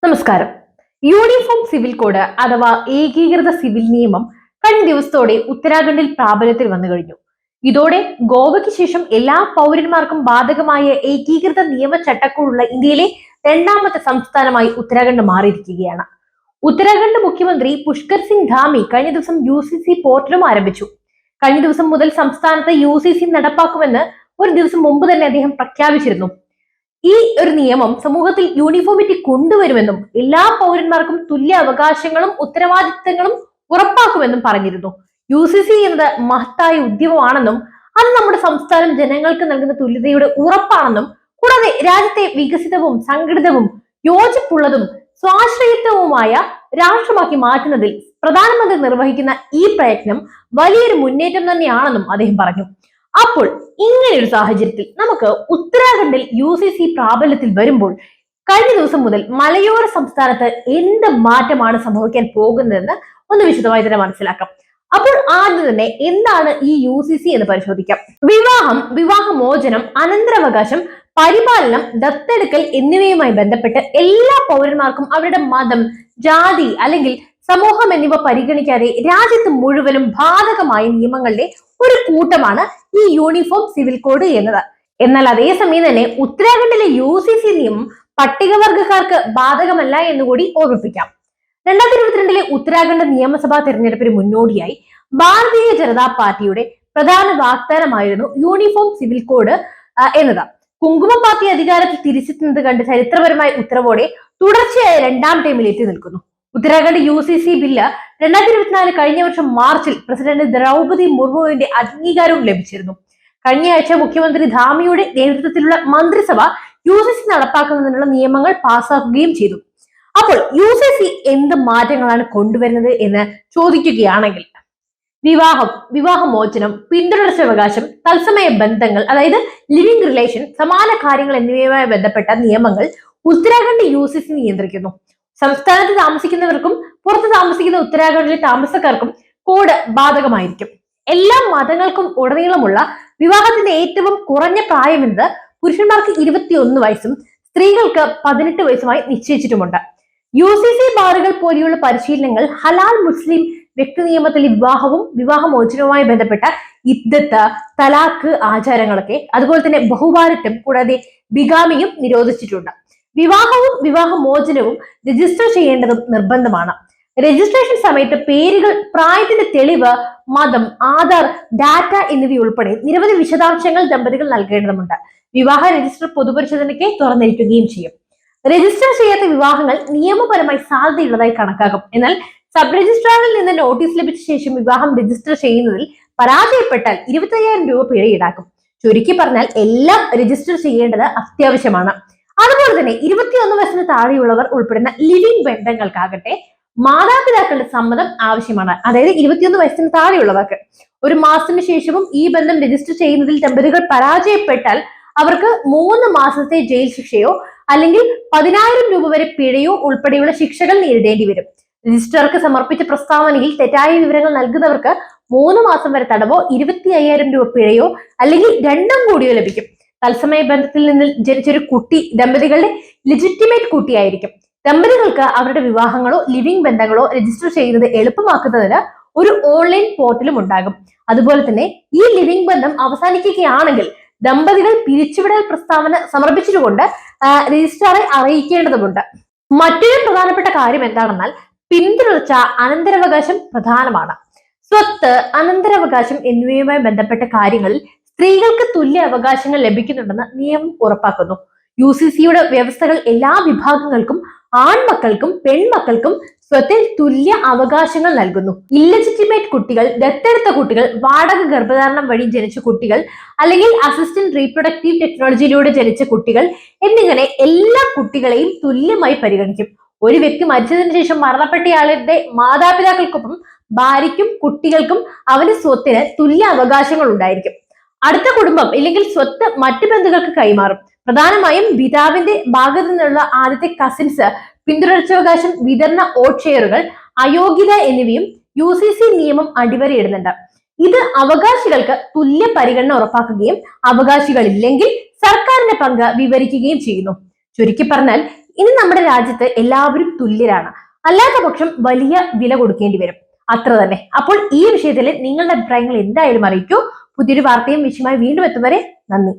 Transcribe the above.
നമസ്കാരം. Uniform civil code അഥവാ ഏകീകൃത സിവിൽ നിയമം കഴിഞ്ഞ ദിവസത്തോടെ ഉത്തരാഖണ്ഡിൽ പ്രാബല്യത്തിൽ വന്നു കഴിഞ്ഞു. ഇതോടെ ഗോവയ്ക്ക് ശേഷം എല്ലാ പൗരന്മാർക്കും ബാധകമായ ഏകീകൃത നിയമ ചട്ടക്കൂടുള്ള ഇന്ത്യയിലെ രണ്ടാമത്തെ സംസ്ഥാനമായി ഉത്തരാഖണ്ഡ് മാറിയിരിക്കുകയാണ്. ഉത്തരാഖണ്ഡ് മുഖ്യമന്ത്രി പുഷ്കർ സിംഗ് ധാമി കഴിഞ്ഞ ദിവസം UCC പോർട്ടലും ആരംഭിച്ചു. കഴിഞ്ഞ ദിവസം മുതൽ സംസ്ഥാനത്ത് UCC നടപ്പാക്കുമെന്ന് ഒരു ദിവസം മുമ്പ് തന്നെ അദ്ദേഹം പ്രഖ്യാപിച്ചിരുന്നു. ഈ ഒരു നിയമം സമൂഹത്തിൽ യൂണിഫോമിറ്റി കൊണ്ടുവരുമെന്നും എല്ലാ പൗരന്മാർക്കും തുല്യ അവകാശങ്ങളും ഉത്തരവാദിത്തങ്ങളും ഉറപ്പാക്കുമെന്നും പറഞ്ഞിരുന്നു. UCC എന്നത് മഹത്തായ ഉദ്യമമാണെന്നും അത് നമ്മുടെ സംസ്ഥാനം ജനങ്ങൾക്ക് നൽകുന്ന തുല്യതയുടെ ഉറപ്പാണെന്നും കൂടാതെ രാജ്യത്തെ വികസിതവും സംഘടിതവും യോജിപ്പുള്ളതും സ്വാശ്രയത്വവുമായ രാഷ്ട്രമാക്കി മാറ്റുന്നതിൽ പ്രധാനമന്ത്രി നിർവഹിക്കുന്ന ഈ പ്രയത്നം വലിയൊരു മുന്നേറ്റം തന്നെയാണെന്നും അദ്ദേഹം പറഞ്ഞു. അപ്പോൾ ഇങ്ങനെ ഒരു സാഹചര്യത്തിൽ നമുക്ക് ഉത്തരാഖണ്ഡിൽ UCC പ്രാബല്യത്തിൽ വരുമ്പോൾ കഴിഞ്ഞ ദിവസം മുതൽ മലയോര സംസ്ഥാനത്ത് എന്ത് മാറ്റമാണ് സംഭവിക്കാൻ പോകുന്നതെന്ന് ഒന്ന് വിശദമായി തന്നെ മനസ്സിലാക്കാം. അപ്പോൾ ആദ്യം തന്നെ എന്താണ് ഈ UCC എന്ന് പരിശോധിക്കാം. വിവാഹമോചനം, അനന്തരാവകാശം, പരിപാലനം, ദത്തെടുക്കൽ എന്നിവയുമായി ബന്ധപ്പെട്ട് എല്ലാ പൗരന്മാർക്കും അവരുടെ മതം, ജാതി അല്ലെങ്കിൽ സമൂഹം എന്നിവ പരിഗണിക്കാതെ രാജ്യത്ത് മുഴുവനും ബാധകമായ നിയമങ്ങളുടെ ഒരു കൂട്ടമാണ് ഈ യൂണിഫോം സിവിൽ കോഡ് എന്നത്. എന്നാൽ അതേസമയം തന്നെ ഉത്തരാഖണ്ഡിലെ UCC നിയമം പട്ടികവർഗക്കാർക്ക് ബാധകമല്ല എന്നുകൂടി ഓർമ്മിപ്പിക്കാം. 2022 ഉത്തരാഖണ്ഡ് നിയമസഭാ തെരഞ്ഞെടുപ്പിന് മുന്നോടിയായി ഭാരതീയ ജനതാ പാർട്ടിയുടെ പ്രധാന വാഗ്ദാനമായിരുന്നു യൂണിഫോം സിവിൽ കോഡ് എന്നത്. കുങ്കുമ പാർട്ടി അധികാരത്തിൽ തിരിച്ചെത്തുന്നത് കണ്ട് ചരിത്രപരമായ ഉത്തരവോടെ തുടർച്ചയായ രണ്ടാം ടൈമിൽ എത്തി നിൽക്കുന്നു. ഉത്തരാഖണ്ഡ് UCC ബില്ല് 2024 കഴിഞ്ഞ വർഷം മാർച്ചിൽ പ്രസിഡന്റ് ദ്രൗപദി മുർമുവിന്റെ അംഗീകാരവും ലഭിച്ചിരുന്നു. കഴിഞ്ഞ ആഴ്ച മുഖ്യമന്ത്രി ധാമിയുടെ നേതൃത്വത്തിലുള്ള മന്ത്രിസഭ UCC നടപ്പാക്കുന്നതിനുള്ള നിയമങ്ങൾ പാസാക്കുകയും ചെയ്തു. അപ്പോൾ UCC എന്ത് മാറ്റങ്ങളാണ് കൊണ്ടുവരുന്നത് എന്ന് ചോദിക്കുകയാണെങ്കിൽ വിവാഹമോചനം, പിന്തുടർച്ചാവകാശം, തത്സമയ ബന്ധങ്ങൾ അതായത് ലിവിംഗ് റിലേഷൻ, സമാന കാര്യങ്ങൾ എന്നിവയുമായി ബന്ധപ്പെട്ട നിയമങ്ങൾ ഉത്തരാഖണ്ഡ് UCC നിയന്ത്രിക്കുന്നു. സംസ്ഥാനത്ത് താമസിക്കുന്നവർക്കും പുറത്ത് താമസിക്കുന്ന ഉത്തരാഖണ്ഡിലെ താമസക്കാർക്കും കോഡ് ബാധകമായിരിക്കും. എല്ലാ മതങ്ങൾക്കും ഉടനീളമുള്ള വിവാഹത്തിന്റെ ഏറ്റവും കുറഞ്ഞ പ്രായം എന്നത് പുരുഷന്മാർക്ക് 21 വയസ്സും സ്ത്രീകൾക്ക് 18 വയസ്സുമായി നിശ്ചയിച്ചിട്ടുമുണ്ട്. UCC ബാറുകൾ പോലെയുള്ള പരിശീലനങ്ങൾ, ഹലാൽ മുസ്ലിം വ്യക്തി നിയമത്തിലെ വിവാഹവും വിവാഹമോചനവുമായി ബന്ധപ്പെട്ട ഇദ്ദത്ത്, തലാഖ് ആചാരങ്ങളൊക്കെ, അതുപോലെ തന്നെ ബഹുഭാരിത്വം കൂടാതെ ബിഗാമിയും നിരോധിച്ചിട്ടുണ്ട്. വിവാഹവും വിവാഹമോചനവും രജിസ്റ്റർ ചെയ്യേണ്ടതും നിർബന്ധമാണ്. രജിസ്ട്രേഷൻ സമയത്ത് പേരുകൾ, പ്രായത്തിന്റെ തെളിവ്, മതം, ആധാർ, ഡാറ്റ എന്നിവയുൾപ്പെടെ നിരവധി വിശദാംശങ്ങൾ ദമ്പതികൾ നൽകേണ്ടതുണ്ട്. വിവാഹ രജിസ്റ്റർ പൊതുപരിശോധനയ്ക്ക് തുറന്നിരിക്കുകയും ചെയ്യും. രജിസ്റ്റർ ചെയ്യാത്ത വിവാഹങ്ങൾ നിയമപരമായി സാധ്യതയുള്ളതായി കണക്കാക്കും. എന്നാൽ സബ് രജിസ്ട്രാറിൽ നിന്ന് നോട്ടീസ് ലഭിച്ച ശേഷം വിവാഹം രജിസ്റ്റർ ചെയ്യുന്നതിൽ പരാജയപ്പെട്ടാൽ 25,000 രൂപ പിഴ ഈടാക്കും. ചുരുക്കി പറഞ്ഞാൽ എല്ലാം രജിസ്റ്റർ ചെയ്യേണ്ടത് അത്യാവശ്യമാണ്. അതുപോലെ തന്നെ 21 വയസ്സിന് താഴെയുള്ളവർ ഉൾപ്പെടുന്ന ലിവിംഗ് ബന്ധങ്ങൾക്കാകട്ടെ മാതാപിതാക്കളുടെ സമ്മതം ആവശ്യമാണ്. അതായത് 21 വയസ്സിന് താഴെയുള്ളവർക്ക് 1 മാസത്തിന് ശേഷവും ഈ ബന്ധം രജിസ്റ്റർ ചെയ്യുന്നതിൽ ദമ്പതികൾ പരാജയപ്പെട്ടാൽ അവർക്ക് 3 മാസത്തെ ജയിൽ ശിക്ഷയോ അല്ലെങ്കിൽ 10,000 രൂപ വരെ പിഴയോ ഉൾപ്പെടെയുള്ള ശിക്ഷകൾ നേരിടേണ്ടി വരും. രജിസ്ട്രാർക്ക് സമർപ്പിച്ച പ്രസ്താവനയിൽ തെറ്റായ വിവരങ്ങൾ നൽകുന്നവർക്ക് 3 മാസം വരെ തടവോ 25,000 രൂപ പിഴയോ അല്ലെങ്കിൽ രണ്ടും കൂടിയോ ലഭിക്കും. തത്സമയ ബന്ധത്തിൽ നിന്ന് ജനിച്ചൊരു കുട്ടി ദമ്പതികളുടെ ലെജിറ്റിമേറ്റ് കുട്ടിയായിരിക്കും. ദമ്പതികൾക്ക് അവരുടെ വിവാഹങ്ങളോ ലിവിംഗ് ബന്ധങ്ങളോ രജിസ്റ്റർ ചെയ്യുന്നത് എളുപ്പമാക്കുന്നതിന് ഒരു ഓൺലൈൻ പോർട്ടലും ഉണ്ടാകും. അതുപോലെ തന്നെ ഈ ലിവിംഗ് ബന്ധം അവസാനിക്കുകയാണെങ്കിൽ ദമ്പതികൾ പിരിച്ചുവിടൽ പ്രസ്താവന സമർപ്പിച്ചുകൊണ്ട് രജിസ്ട്രാറെ അറിയിക്കേണ്ടതുണ്ട്. മറ്റൊരു പ്രധാനപ്പെട്ട കാര്യം എന്താണെന്നാൽ പിന്തുടർച്ച, അനന്തരാവകാശം പ്രധാനമാണ്. സ്വത്ത്, അനന്തരാവകാശം എന്നിവയുമായി ബന്ധപ്പെട്ട കാര്യങ്ങളിൽ സ്ത്രീകൾക്ക് തുല്യ അവകാശങ്ങൾ ലഭിക്കുന്നുണ്ടെന്ന് നിയമം ഉറപ്പാക്കുന്നു. UCCയുടെ വ്യവസ്ഥകൾ എല്ലാ വിഭാഗങ്ങൾക്കും, ആൺമക്കൾക്കും പെൺമക്കൾക്കും സ്വത്തിൽ തുല്യ അവകാശങ്ങൾ നൽകുന്നു. ഇല്ലെജിറ്റിമേറ്റ് കുട്ടികൾ, ദത്തെടുത്ത കുട്ടികൾ, വാടക ഗർഭധാരണം വഴി ജനിച്ച കുട്ടികൾ അല്ലെങ്കിൽ അസിസ്റ്റന്റ് റീപ്രൊഡക്റ്റീവ് ടെക്നോളജിയിലൂടെ ജനിച്ച കുട്ടികൾ എന്നിങ്ങനെ എല്ലാ കുട്ടികളെയും തുല്യമായി പരിഗണിക്കും. ഒരു വ്യക്തി മരിച്ചതിന് ശേഷം മരണപ്പെട്ടയാളുടെ മാതാപിതാക്കൾക്കൊപ്പം ഭാര്യയ്ക്കും കുട്ടികൾക്കും അവന്റെ സ്വത്തിന് തുല്യ അവകാശങ്ങൾ ഉണ്ടായിരിക്കും. അടുത്ത കുടുംബം ഇല്ലെങ്കിൽ സ്വത്ത് മറ്റു ബന്ധുക്കൾക്ക് കൈമാറും. പ്രധാനമായും പിതാവിന്റെ ഭാഗത്തു നിന്നുള്ള ആദ്യത്തെ കസിൻസ്, പിന്തുടർച്ചാവകാശം, വിതരണ ഓട്ട് ഷെയറുകൾ, അയോഗ്യത എന്നിവയും UCC നിയമം അടിവരയിടുന്നുണ്ട്. ഇത് അവകാശികൾക്ക് തുല്യ പരിഗണന ഉറപ്പാക്കുകയും അവകാശികളില്ലെങ്കിൽ സർക്കാരിന്റെ പങ്ക് വിവരിക്കുകയും ചെയ്യുന്നു. ചുരുക്കി പറഞ്ഞാൽ ഇനി നമ്മുടെ രാജ്യത്ത് എല്ലാവരും തുല്യരാണ്, അല്ലാത്ത പക്ഷം വലിയ വില കൊടുക്കേണ്ടി വരും, അത്ര തന്നെ. അപ്പോൾ ഈ വിഷയത്തിൽ നിങ്ങളുടെ അഭിപ്രായങ്ങൾ എന്തായാലും അറിയിക്കൂ. പുതിയൊരു വാർത്തയും വിഷയമായി വീണ്ടും എത്തും വരെ നന്ദി.